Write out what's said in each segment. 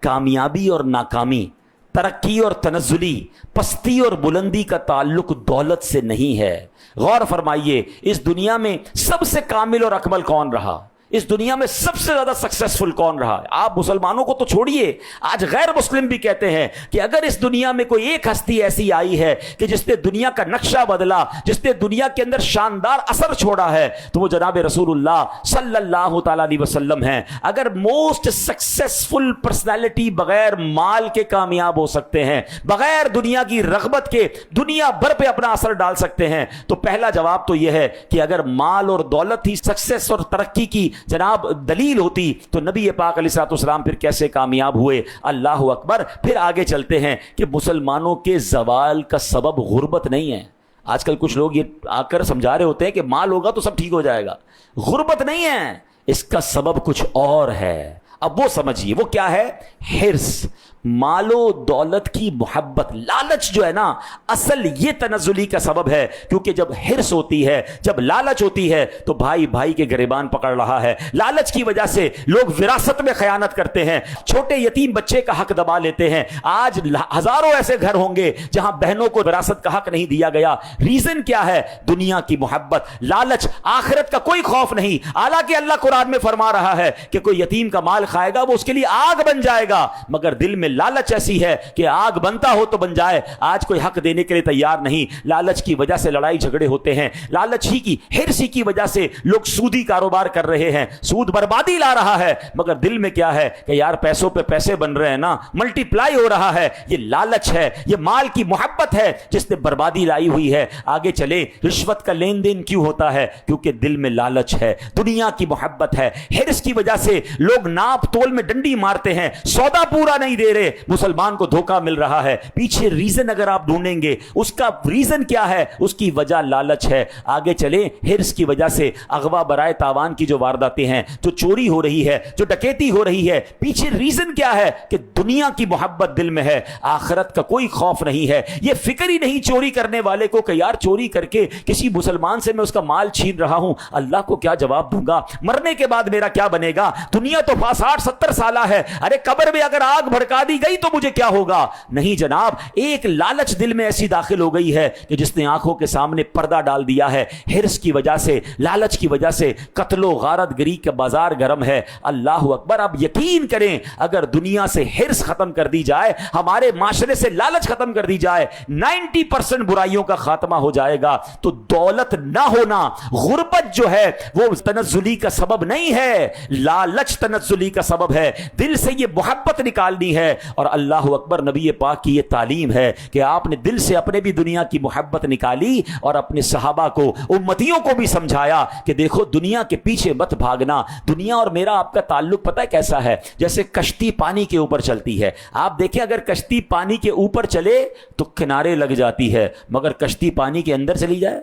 کامیابی اور ناکامی، ترقی اور تنزلی، پستی اور بلندی کا تعلق دولت سے نہیں ہے۔ غور فرمائیے، اس دنیا میں سب سے کامل اور اکمل کون رہا؟ اس دنیا میں سب سے زیادہ سکسیسفل کون رہا؟ آپ مسلمانوں کو تو چھوڑیے، آج غیر مسلم بھی کہتے ہیں کہ اگر اس دنیا میں کوئی ایک ہستی ایسی آئی ہے کہ جس نے دنیا کا نقشہ بدلا، جس نے دنیا کے اندر شاندار اثر چھوڑا ہے، تو وہ جناب رسول اللہ صلی اللہ تعالی علیہ وسلم ہیں۔ اگر موسٹ سکسیسفل پرسنالٹی بغیر مال کے کامیاب ہو سکتے ہیں، بغیر دنیا کی رغبت کے دنیا بھر پہ اپنا اثر ڈال سکتے ہیں، تو پہلا جواب تو یہ ہے کہ اگر مال اور دولت ہی سکسیس اور ترقی کی جناب دلیل ہوتی تو نبی پاک علیہ الصلوۃ والسلام پھر کیسے کامیاب ہوئے؟ اللہ اکبر۔ پھر آگے چلتے ہیں کہ مسلمانوں کے زوال کا سبب غربت نہیں ہے۔ آج کل کچھ لوگ یہ آ کر سمجھا رہے ہوتے ہیں کہ مال ہوگا تو سب ٹھیک ہو جائے گا۔ غربت نہیں ہے، اس کا سبب کچھ اور ہے۔ اب وہ سمجھیے وہ کیا ہے؟ حرص، مال و دولت کی محبت، لالچ جو ہے نا، اصل یہ تنزلی کا سبب ہے۔ کیونکہ جب حرص ہوتی ہے، جب لالچ ہوتی ہے تو بھائی بھائی کے گریبان پکڑ رہا ہے۔ لالچ کی وجہ سے لوگ وراثت میں خیانت کرتے ہیں، چھوٹے یتیم بچے کا حق دبا لیتے ہیں۔ آج ہزاروں ایسے گھر ہوں گے جہاں بہنوں کو وراثت کا حق نہیں دیا گیا۔ ریزن کیا ہے؟ دنیا کی محبت، لالچ، آخرت کا کوئی خوف نہیں۔ حالانکہ اللہ قرآن میں فرما رہا ہے کہ کوئی یتیم کا مال کھائے گا وہ اس کے لیے آگ بن جائے گا، مگر دل میں لالچ ایسی ہے کہ آگ بنتا ہو تو بن جائے۔ آج کوئی حق دینے کے لیے تیار نہیں۔ لالچ کی وجہ سے لڑائی جھگڑے ہوتے ہیں، لالچ ہی کی، حرص ہی کی وجہ سے لوگ سودی کاروبار کر رہے ہیں۔ سود بربادی لا رہا ہے، مگر دل میں کیا ہے کہ یار پیسوں پہ پیسے بن رہے ہیں نا، ملٹی پلائی ہو رہا ہے۔ یہ لالچ ہے، یہ مال کی محبت ہے جس نے بربادی لائی ہوئی ہے۔ آگے چلے، رشوت کا لین دین کیوں ہوتا ہے؟ کیونکہ دل میں لالچ ہے، دنیا کی محبت ہے۔ حرص کی وجہ سے لوگ ناپ تول میں ڈنڈی مارتے ہیں، سودا پورا نہیں دے رہے، مسلمان کو دھوکہ مل رہا ہے۔ پیچھے ریزن اگر آپ ڈھونڈیں گے، اس کا ریزن کیا ہے؟ اس کی وجہ لالچ ہے۔ آگے چلیں، حرص کی وجہ سے اغوا برائے تاوان کی جو وارداتیں ہیں، جو چوری ہو رہی ہے، جو ڈکیتی ہو رہی ہے، پیچھے ریزن کیا ہے؟ کہ دنیا کی محبت دل میں ہے، آخرت کا کوئی خوف نہیں ہے۔ یہ فکر ہی نہیں چوری کرنے والے کو کہ یار چوری کر کے کسی مسلمان سے میں اس کا مال چھین رہا ہوں، اللہ کو کیا جواب دوں گا؟ مرنے کے بعد میرا کیا بنے گا؟ دنیا تو 60-70 سالہ ہے، ارے قبر میں اگر آگ بھڑکا دی گئی تو مجھے کیا ہوگا؟ نہیں جناب، ایک لالچ دل میں ایسی داخل ہو گئی ہے کہ جس نے آنکھوں کے سامنے پردہ ڈال دیا ہے۔ حرص کی وجہ سے، لالچ کی وجہ سے قتل و غارت گری کا بازار گرم ہے۔ اللہ اکبر۔ اب یقین کریں، اگر دنیا سے حرص ختم کر دی جائے، ہمارے معاشرے سے لالچ ختم کر دی جائے، 90% برائیوں کا خاتمہ ہو جائے گا۔ تو دولت نہ ہونا، غربت جو ہے وہ تنزلی کا سبب نہیں ہے، لالچ تنزلی کا سبب ہے۔ دل سے یہ محبت نکالنی ہے، اور اللہ اکبر، نبی پاک کی یہ تعلیم ہے کہ آپ نے دل سے اپنے بھی دنیا کی محبت نکالی اور اپنے صحابہ کو، امتیوں کو بھی سمجھایا کہ دیکھو دنیا کے پیچھے مت بھاگنا۔ دنیا اور میرا آپ کا تعلق پتہ ہے کیسا ہے؟ جیسے کشتی پانی کے اوپر چلتی ہے۔ آپ دیکھیں، اگر کشتی پانی کے اوپر چلے تو کنارے لگ جاتی ہے، مگر کشتی پانی کے اندر چلی جائے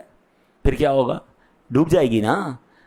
پھر کیا ہوگا؟ ڈوب جائے گی نا۔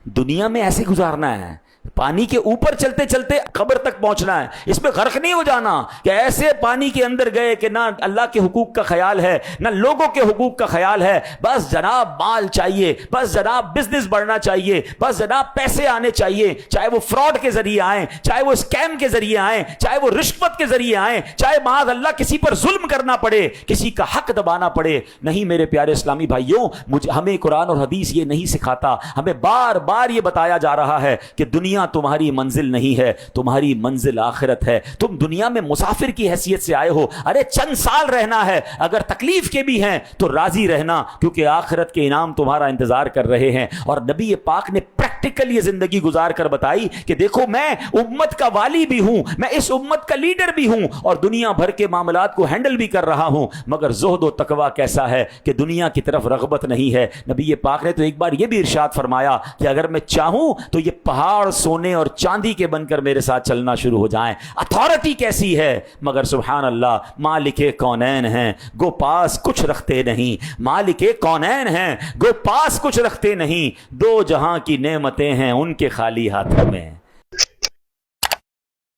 دنیا میں ایسے گزارنا ہے، پانی کے اوپر چلتے چلتے قبر تک پہنچنا ہے، اس میں غرق نہیں ہو جانا کہ ایسے پانی کے اندر گئے کہ نہ اللہ کے حقوق کا خیال ہے، نہ لوگوں کے حقوق کا خیال ہے۔ بس جناب مال چاہیے، بس جناب بزنس بڑھنا چاہیے، بس جناب پیسے آنے چاہیے، چاہے وہ فراڈ کے ذریعے آئیں، چاہے وہ اسکیم کے ذریعے آئیں، چاہے وہ رشوت کے ذریعے آئیں، چاہے معاذ اللہ کسی پر ظلم کرنا پڑے، کسی کا حق دبانا پڑے۔ نہیں میرے پیارے اسلامی بھائیوں، ہمیں قرآن اور حدیث یہ نہیں سکھاتا۔ ہمیں بار بار یہ بتایا جا رہا ہے کہ دنیا تمہاری منزل نہیں ہے، تمہاری منزل آخرت ہے۔ تم دنیا میں مسافر کی حیثیت سے آئے ہو، ارے چند سال رہنا ہے، اگر تکلیف کے بھی ہیں تو راضی رہنا، کیونکہ آخرت کے انعام تمہارا انتظار کر رہے ہیں۔ اور نبی پاک نے پریکٹیکل یہ زندگی گزار کر بتائی کہ دیکھو میں امت کا والی بھی ہوں، میں اس امت کا لیڈر بھی ہوں، اور دنیا بھر کے معاملات کو ہینڈل بھی کر رہا ہوں، مگر زہد و تقویٰ کیسا ہے کہ دنیا کی طرف رغبت نہیں ہے۔ نبی پاک نے تو ایک بار یہ بھی ارشاد فرمایا کہ اگر میں چاہوں تو یہ پہاڑ سونے اور چاندی کے بن کر میرے ساتھ چلنا شروع ہو جائیں۔ اتھارٹی کیسی ہے، مگر سبحان اللہ، مالک کونین ہیں گو پاس کچھ رکھتے نہیں، مالک کونین ہیں گو پاس کچھ رکھتے نہیں، دو جہاں کی نعمتیں ہیں ان کے خالی ہاتھوں میں۔